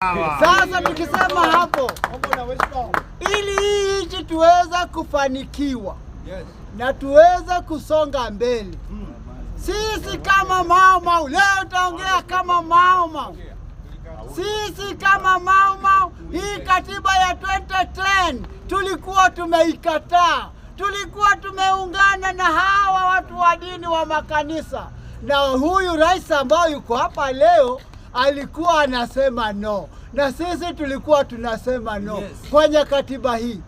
Sasa tukisema hapo, ili hii nchi tuweza kufanikiwa na tuweza kusonga mbele, sisi kama Mau Mau, leo taongea kama Mau Mau. Sisi kama Mau Mau, hii katiba ya 2010 tulikuwa tumeikataa. Tulikuwa tumeungana na hawa watu wa dini wa makanisa, na huyu rais ambao yuko hapa leo alikuwa anasema no, na sisi tulikuwa tunasema no kwenye katiba hii.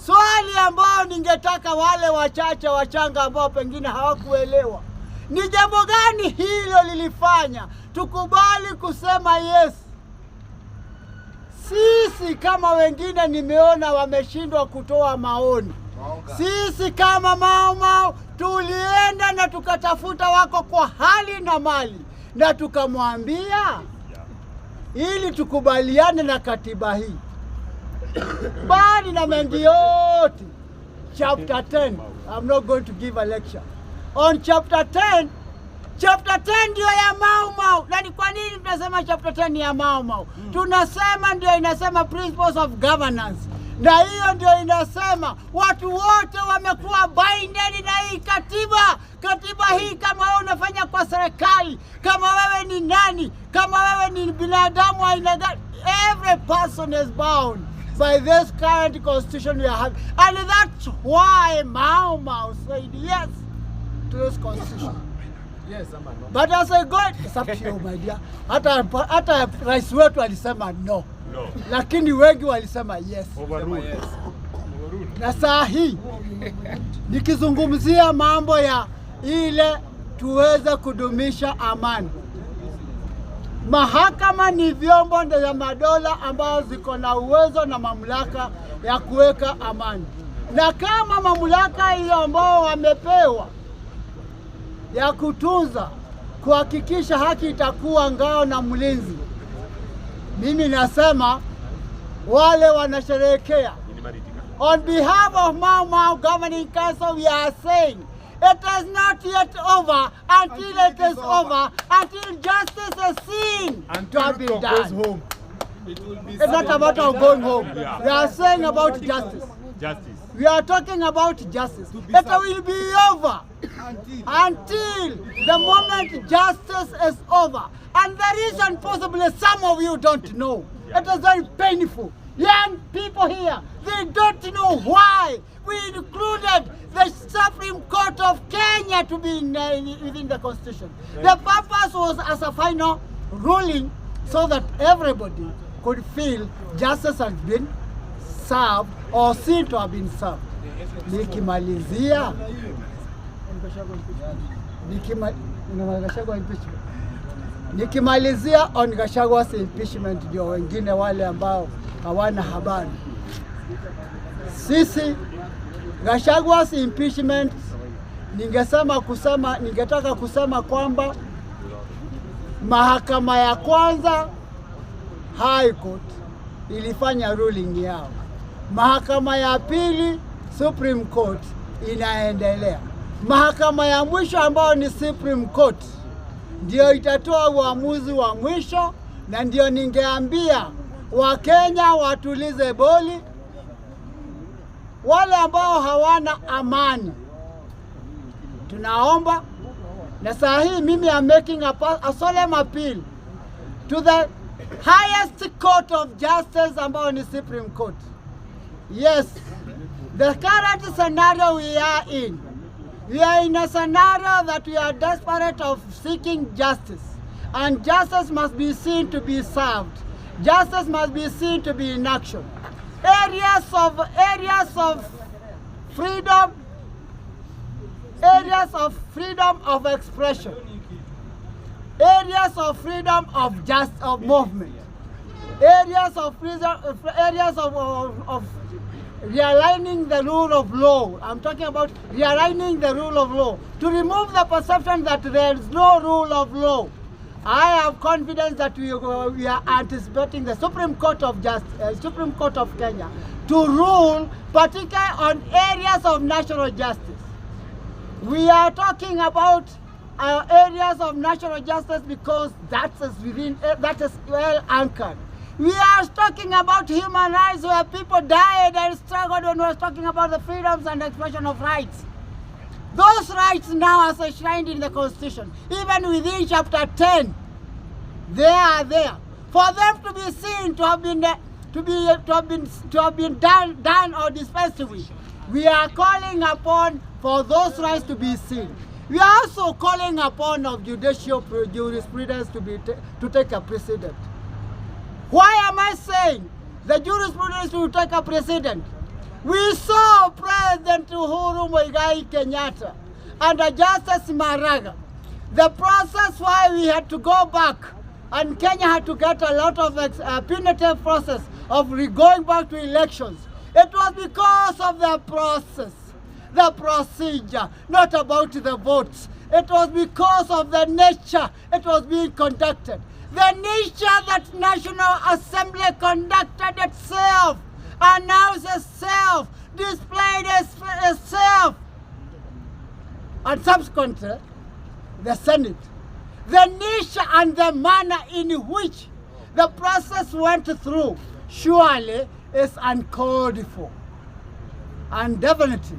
Swali ambao ningetaka wale wachache wachanga ambao pengine hawakuelewa, ni jambo gani hilo lilifanya tukubali kusema yes? Sisi kama wengine nimeona wameshindwa kutoa maoni. Sisi kama Mau Mau tulienda na tukatafuta wako kwa hali na mali, na tukamwambia ili tukubaliane na katiba hii. Bali na mengi yote, chapter 10, I'm not going to give a lecture on chapter 10. Chapter 10 ndio ya Mau Mau. Na ni kwa nini tunasema chapter 10 ni ya Mau Mau? Tunasema ndio inasema principles of governance, na hiyo ndio inasema watu wote wamekuwa binded na hii katiba. Katiba hii, kama wewe unafanya kwa serikali, kama wewe ni nani, kama wewe ni binadamu aina gani, every person is bound by this current constitution we are having. And that's why Mau Mau said yes to this constitution. Yes, no. But as I go, it's up to you, my dear. Hata rais wetu alisema no. Lakini wengi walisema yes. Na saa hii nikizungumzia mambo ya ile tuweze kudumisha amani. Mahakama ni vyombo vya madola ambao ziko na uwezo na mamlaka ya kuweka amani. Na kama mamlaka hiyo ambao wamepewa ya kutunza, kuhakikisha haki itakuwa ngao na mlinzi, mimi nasema wale wanasherehekea. On behalf of Mau Mau Governing Council, we are saying it is not yet over until it is over, until justice is seen to have been done. It's not about going home. We are saying about justice. We are talking about justice. It will be over until the moment justice is over. And the reason possibly some of you don't know. It is very painful. Young people here, they don't know why we included the Supreme Court of Kenya to be within the Constitution. The purpose was as a final ruling so that everybody could feel justice has been served or seen to have been served. Nikimalizia on Gachagwa's impeachment, ndio wengine wale ambao hawana habari. Sisi Gachagwa's impeachment, ningetaka kusema kwamba mahakama ya kwanza, High Court, ilifanya ruling yao. Mahakama ya pili, Supreme Court, inaendelea. Mahakama ya mwisho ambao ni Supreme Court ndio itatoa uamuzi wa mwisho, na ndio ningeambia Wakenya watulize boli. Wale ambao hawana amani, tunaomba, na saa hii mimi am making a solemn appeal to the highest court of justice ambao ni Supreme Court. Yes, the current scenario we are in a scenario that we are desperate of seeking justice, and justice must be seen to be served. Justice must be seen to be in action. Areas of freedom, areas of freedom of expression, areas of freedom of movement, areas of freedom, areas of realigning the rule of law. I'm talking about realigning the rule of law to remove the perception that there is no rule of law. I have confidence that we are anticipating the Supreme Court of Supreme Court of Kenya to rule, particularly on areas of national justice. We are talking about areas of national justice because that is well anchored. We are talking about human rights where people died and struggled when we are talking about the freedoms and expression of rights. Those rights now are enshrined in the Constitution. Even within chapter 10, they are there. For them to be seen, to have been done or dispensed with, we are calling upon for those rights to be seen. We are also calling upon of judicial jurisprudence to take a precedent. Why am I saying the jurisprudence will take a precedent? We saw President Uhuru Muigai Kenyatta under Justice Maraga. The process why we had to go back and Kenya had to get a lot of punitive process of going back to elections. It was because of the process, the procedure, not about the votes. It was because of the nature it was being conducted. The nature that National Assembly conducted itself, announced itself, displayed itself, and subsequently the Senate. The nature and the manner in which the process went through surely is uncalled for. And definitely,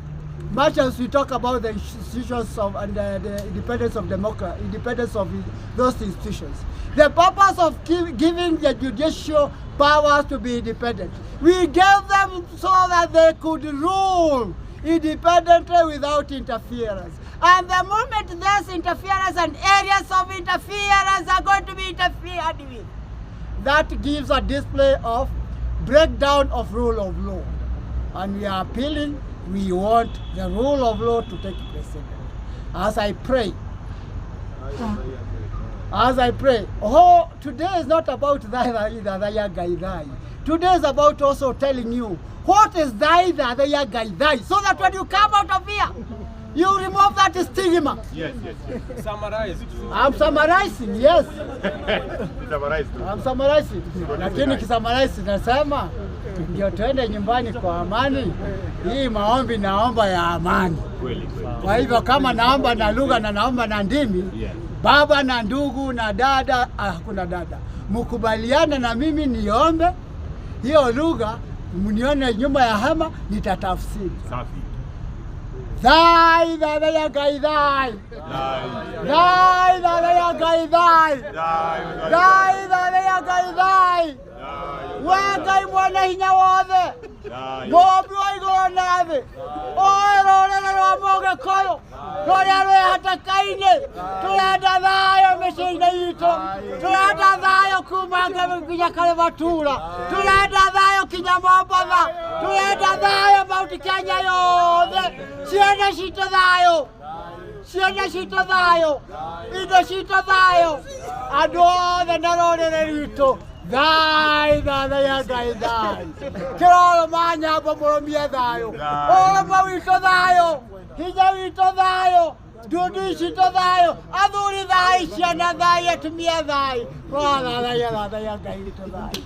much as we talk about the institutions of and the independence of democracy, independence of those institutions, the purpose of giving the judicial powers to be independent, we gave them so that they could rule independently without interference. And the moment there's interference and areas of interference are going to be interfered with, that gives a display of breakdown of rule of law. And we are appealing, we want the rule of law to take precedence. As I pray, oh, today is not about today is about also telling you what is so that when you come out of here, you remove that stigma. Yes. Summarize. I'm summarizing, yes. Summarize. I'm summarizing. Lakini kisummarize nasema ndio tuende nyumbani kwa amani. Hii maombi naomba ya amani. Kwa hivyo kama naomba na lugha na naomba na ndimi, baba na ndugu na dada, hakuna dada, mkubaliane na mimi niombe hiyo lugha, mnione nyuma ya hema nitatafsiri. Safi. Thai da ya gai thai. Thai da ya gai thai. Thai da ya gai thai. We gai mwana hinya wothe. Ngombe wa igoro nathi. Oe rorere rwa moge koyo. Roria rwe hatakaine. Turenda thayo mĩciĩ-inĩ itũ. Turenda thayo kuma nginya Karimatura. Turenda thayo kinya Mombatha. Turenda thayo Mount Kenya yothe. Ciana citũ thayo. Ciana citũ thayo. Indo citũ thayo. Andũ othe na rũrĩrĩ rwitũ. Thai thada ya gai thai. Kĩroro manyamba mũrũmie thayo. Ũrũmwe witũ thayo. Hinya witũ thayo. Ndundu citũ thayo. Athuri thai, ciana thai, atumia thai. Thada ya gai witũ thayo.